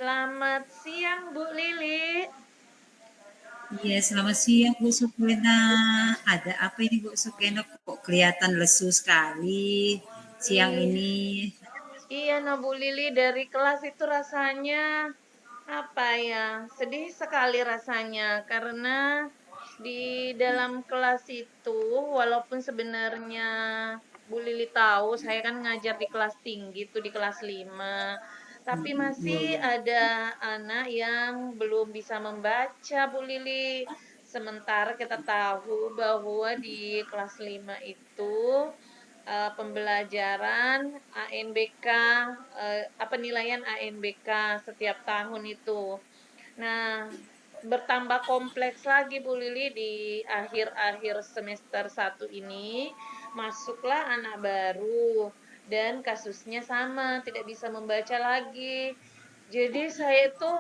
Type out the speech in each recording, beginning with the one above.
Selamat siang Bu Lili. Iya, selamat siang Bu Sukena. Ada apa ini Bu Sukena? Kok kelihatan lesu sekali siang Ih, ini? iya nah Bu Lili, dari kelas itu rasanya apa ya? Sedih sekali rasanya karena di dalam kelas itu walaupun sebenarnya Bu Lili tahu saya kan ngajar di kelas tinggi tuh di kelas 5, tapi Iya, masih iya. ada anak yang belum bisa membaca Bu Lili. Sementara kita tahu bahwa di kelas 5 itu pembelajaran ANBK, penilaian ANBK setiap tahun itu. Nah, bertambah kompleks lagi Bu Lili di akhir-akhir semester 1 ini, masuklah anak baru dan kasusnya sama, tidak bisa membaca lagi. Jadi saya itu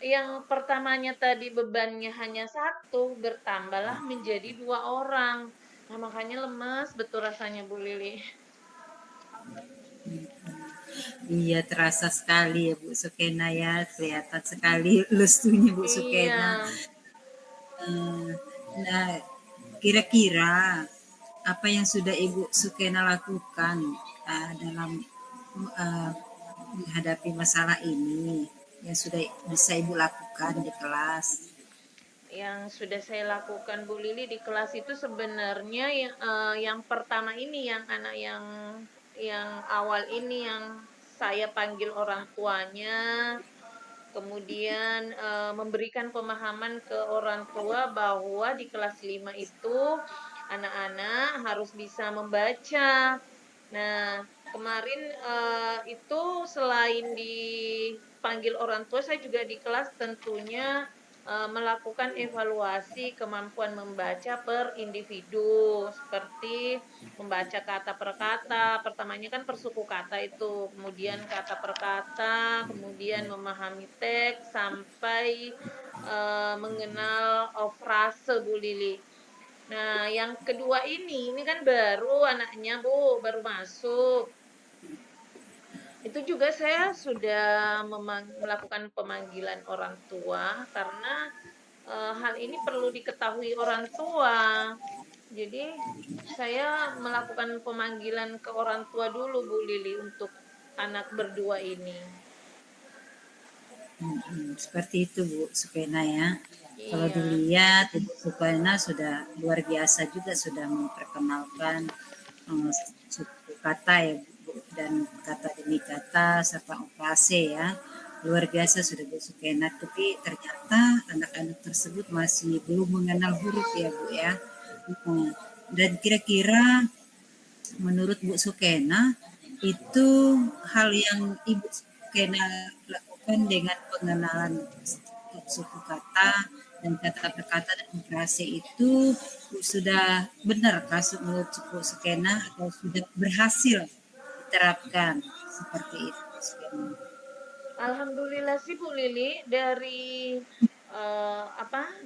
yang pertamanya tadi bebannya hanya satu, bertambahlah menjadi 2 orang. Nah, makanya lemas betul rasanya Bu Lili. Iya, terasa sekali ya Bu Sukena ya. Kelihatan sekali lesunya Bu Iya, Sukena. Eh, Nah, kira-kira apa yang sudah Ibu Sukena lakukan dalam eh, menghadapi masalah ini yang sudah bisa Ibu lakukan di kelas? yang sudah saya lakukan Bu Lili di kelas itu sebenarnya yang pertama ini yang anak yang awal ini yang saya panggil orang tuanya, kemudian memberikan pemahaman ke orang tua bahwa di kelas 5 itu anak-anak harus bisa membaca. Nah, kemarin itu selain dipanggil orang tua, saya juga di kelas tentunya melakukan evaluasi kemampuan membaca per individu, seperti membaca kata per kata. Pertamanya kan persuku kata itu, kemudian kata per kata, kemudian memahami teks sampai mengenal frase Bu Lili. Nah, yang kedua ini kan baru anaknya Bu, baru masuk. Itu juga saya sudah melakukan pemanggilan orang tua karena hal ini perlu diketahui orang tua. Jadi saya melakukan pemanggilan ke orang tua dulu Bu Lili untuk anak berdua ini. Seperti itu Bu Sukena ya. Kalau Iya, dilihat Ibu Sukena sudah luar biasa juga sudah memperkenalkan eh, suku kata ya Bu, dan kata demi kata serta operasi ya. Luar biasa sudah Bu Sukena, tapi ternyata anak-anak tersebut masih belum mengenal huruf ya Bu ya. Dan kira-kira menurut Bu Sukena itu hal yang Ibu Sukena lakukan dengan pengenalan suku kata dan kata per kata dan frase itu sudah benar kasus menurut Bu Sukena atau sudah berhasil diterapkan seperti itu Bu Sukena? alhamdulillah sih Bu Lili dari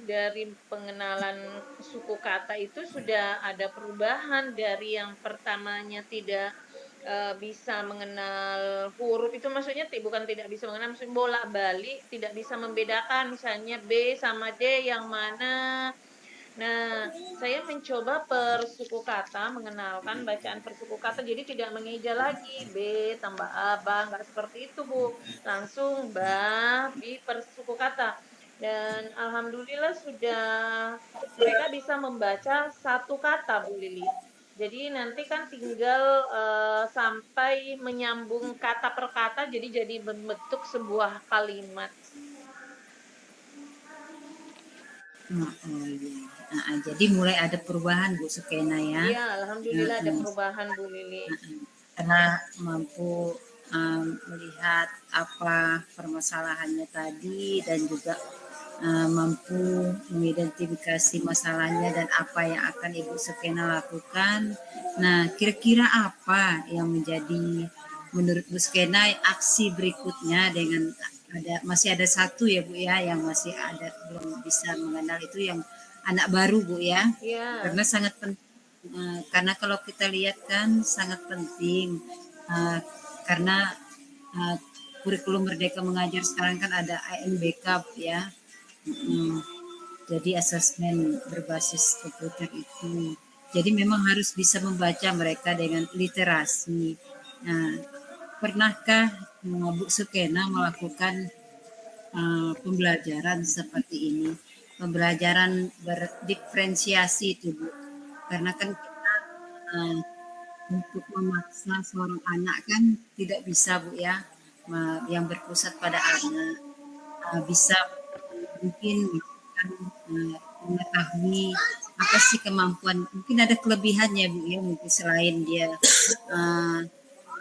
dari pengenalan suku kata itu sudah ada perubahan dari yang pertamanya tidak bisa mengenal huruf itu maksudnya bukan tidak bisa mengenal maksudnya bolak-balik tidak bisa membedakan misalnya B sama D yang mana. Nah, saya mencoba persuku kata, mengenalkan bacaan persuku kata, jadi tidak mengeja lagi, B tambah A, ba, nggak seperti itu, Bu. Langsung ba, bi, persuku kata. Dan alhamdulillah sudah mereka bisa membaca satu kata, Bu Lili. Jadi nanti kan tinggal sampai menyambung kata per kata, jadi membentuk sebuah kalimat. Oh, iya. Jadi mulai ada perubahan Bu Sukena ya. Iya, alhamdulillah ada Heeh. perubahan, Bu Lili. Karena mampu melihat apa permasalahannya tadi dan juga mampu mengidentifikasi masalahnya dan apa yang akan Ibu Sukena lakukan. Nah, kira-kira apa yang menjadi menurut Bu Sukena aksi berikutnya dengan masih ada satu ya Bu ya yang masih ada belum bisa mengenal itu yang anak baru Bu ya, Iya. karena sangat penting. Karena kalau kita lihat kan sangat penting, uh, karena uh, kurikulum Merdeka Mengajar sekarang kan ada ANBK ya. Jadi asesmen berbasis komputer itu. Jadi memang harus bisa membaca mereka dengan literasi. Nah, pernahkah Bu Sukena melakukan pembelajaran seperti ini? Pembelajaran berdiferensiasi itu Bu. Karena kan kita untuk memaksa seorang anak kan tidak bisa Bu ya, yang berpusat pada anak. Bisa mungkin mengetahui apa sih kemampuan, mungkin ada kelebihannya Bu ya, mungkin selain dia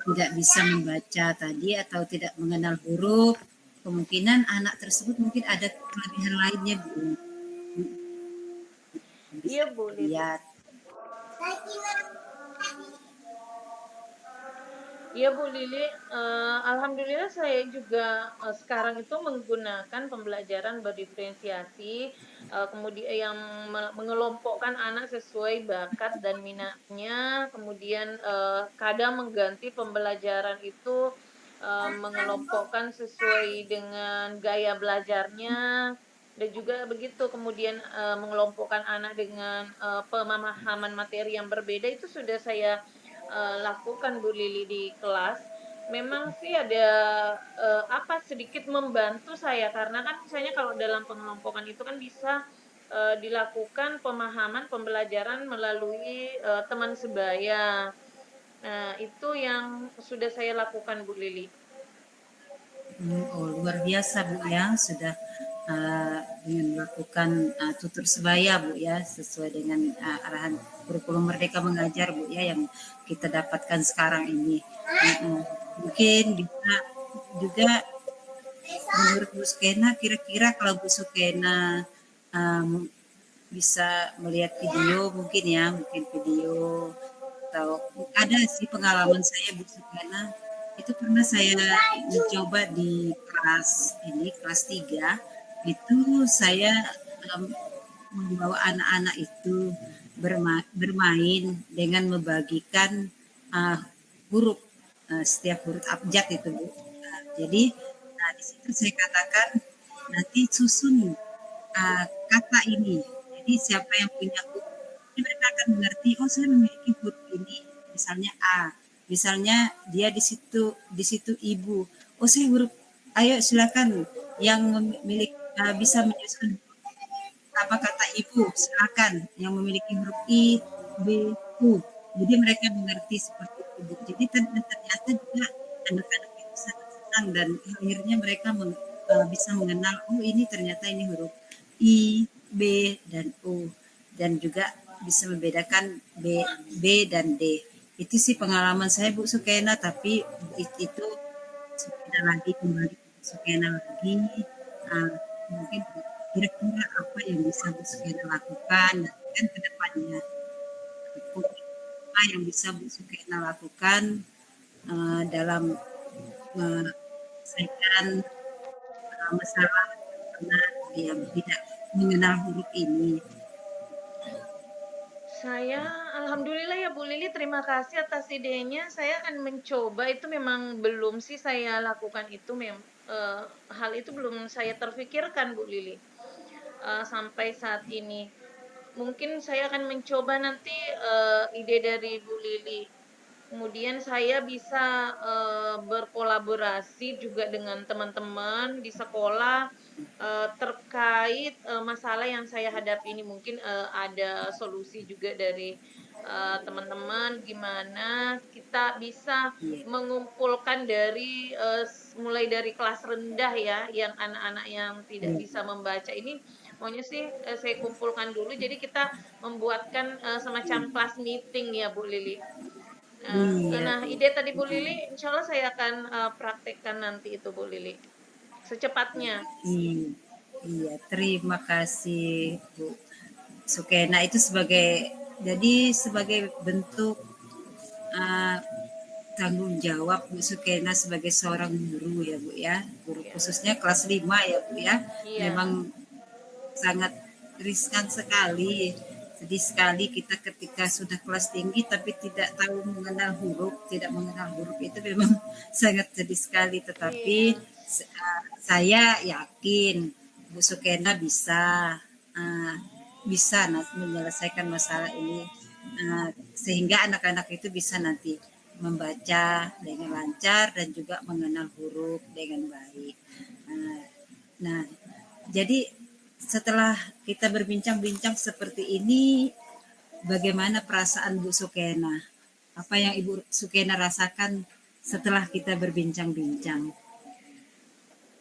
tidak bisa membaca tadi atau tidak mengenal huruf, kemungkinan anak tersebut mungkin ada kelebihan lainnya Bu, bisa Iya Bu Lili. lihat. Iya Bu Lili, alhamdulillah saya juga sekarang itu menggunakan pembelajaran berdiferensiasi, kemudian yang mengelompokkan anak sesuai bakat dan minatnya, kemudian kadang mengganti pembelajaran itu mengelompokkan sesuai dengan gaya belajarnya, dan juga begitu kemudian mengelompokkan anak dengan pemahaman materi yang berbeda itu sudah saya lakukan Bu Lili di kelas. Memang sih ada apa sedikit membantu saya karena kan misalnya kalau dalam pengelompokan itu kan bisa dilakukan pemahaman pembelajaran melalui teman sebaya. Nah, itu yang sudah saya lakukan Bu Lili. Oh, luar biasa Bu ya, sudah dengan melakukan tutur sebaya Bu ya, sesuai dengan arahan kurikulum Merdeka Mengajar Bu ya yang kita dapatkan sekarang ini. Mungkin bisa juga menurut Bu Sukena, kira-kira kalau Bu Sukena um, bisa melihat video mungkin ya, mungkin video atau ada sih pengalaman saya Bu Sukena, itu pernah saya mencoba di kelas ini, kelas 3 itu saya um, membawa anak-anak itu bermain dengan membagikan uh, huruf, setiap huruf abjad itu Bu. Jadi di situ saya katakan nanti susun kata ini. Jadi siapa yang punya huruf, ini mereka akan mengerti. Oh, saya memiliki huruf ini, misalnya A. Misalnya dia di situ ibu. Oh, saya huruf. Ayo silakan yang memiliki bisa menyusun apa kata ibu, silakan yang memiliki huruf I, B, U. Jadi mereka mengerti seperti itu. Jadi ternyata juga anak-anak itu sangat senang dan akhirnya mereka bisa mengenal, oh ini ternyata ini huruf I, B, dan U. Dan juga bisa membedakan B dan D. Itu sih pengalaman saya Bu Sukena, tapi itu Sukena lagi kembali Sukena lagi. Mungkin kira-kira apa yang bisa Bu Sukena lakukan dan ke depannya, apa yang bisa Bu Sukena lakukan dalam menyelesaikan masalah anak yang tidak mengenal huruf ini. Saya alhamdulillah ya Bu Lili, terima kasih atas idenya. Saya akan mencoba, itu memang belum sih saya lakukan itu, hal itu belum saya terfikirkan Bu Lili sampai saat ini. Mungkin saya akan mencoba nanti ide dari Bu Lili. Kemudian saya bisa berkolaborasi juga dengan teman-teman di sekolah terkait masalah yang saya hadapi ini. Mungkin ada solusi juga dari teman-teman gimana kita bisa Iya. mengumpulkan dari mulai dari kelas rendah ya, yang anak-anak yang tidak Iya. bisa membaca ini maunya sih saya kumpulkan dulu. Jadi kita membuatkan semacam kelas meeting ya Bu Lili. Iya, Nah, Bu. ide tadi Bu Lili, insya Allah saya akan praktekkan nanti itu Bu Lili, secepatnya. Iya, iya, terima kasih Bu Sukena, itu sebagai bentuk uh, tanggung jawab Bu Sukena sebagai seorang guru ya Bu ya, guru Ya, khususnya kelas 5 ya Bu ya, iya, memang sangat riskan sekali Sedih sekali kita ketika sudah kelas tinggi tapi tidak tahu mengenal huruf, tidak mengenal huruf itu memang sangat sedih sekali. Tetapi Iya, saya yakin Bu Sukena bisa uh, bisa menyelesaikan masalah ini sehingga anak-anak itu bisa nanti membaca dengan lancar dan juga mengenal huruf dengan baik. Uh, nah, jadi setelah kita berbincang-bincang seperti ini, bagaimana perasaan Bu Sukena? Apa yang Ibu Sukena rasakan setelah kita berbincang-bincang?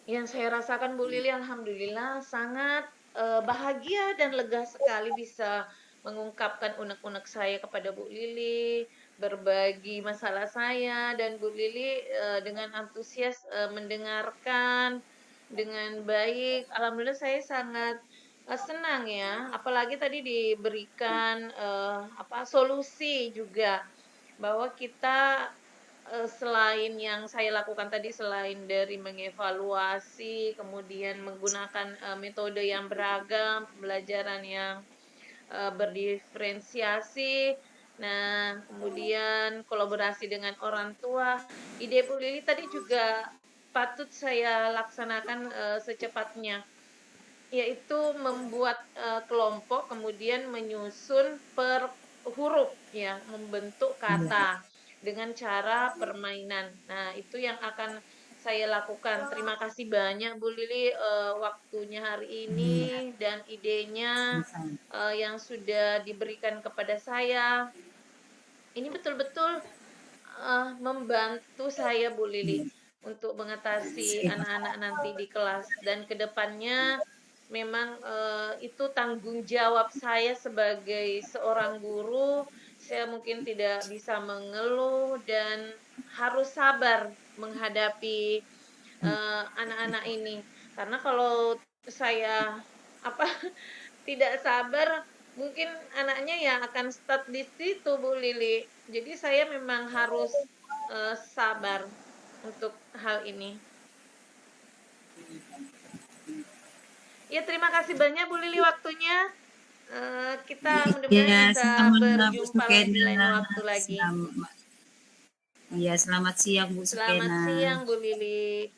yang saya rasakan Bu Lili alhamdulillah sangat bahagia dan lega sekali bisa mengungkapkan unek-unek saya kepada Bu Lili, berbagi masalah saya dan Bu Lili dengan antusias mendengarkan dengan baik. Alhamdulillah saya sangat senang ya, apalagi tadi diberikan apa solusi juga bahwa kita selain yang saya lakukan tadi, selain dari mengevaluasi, kemudian menggunakan, metode yang beragam, pembelajaran yang, berdiferensiasi, nah kemudian kolaborasi dengan orang tua, ide Bu Lili tadi juga patut saya laksanakan, secepatnya, yaitu membuat, kelompok kemudian menyusun per huruf ya, membentuk Iya, kata dengan cara permainan. Nah, itu yang akan saya lakukan. Terima kasih banyak Bu Lili, waktunya hari ini iya, dan idenya, sama-sama. yang sudah diberikan kepada saya. Ini betul-betul, membantu saya Bu Lili Iya, untuk mengatasi iya, anak-anak nanti di kelas dan kedepannya memang, itu tanggung jawab saya sebagai seorang guru. Saya mungkin tidak bisa mengeluh dan harus sabar menghadapi, anak-anak ini. Karena kalau saya, apa, tidak sabar, mungkin anaknya yang akan stuck di situ, Bu Lili. Jadi saya memang harus, sabar untuk hal ini. Ya, terima kasih banyak Bu Lili waktunya. Kita mudah-mudahan iya, bisa sama Bu berjumpa lagi Sukena. lain waktu lagi. Selamat, iya, selamat siang Bu Selamat Sukena. siang Bu Lili.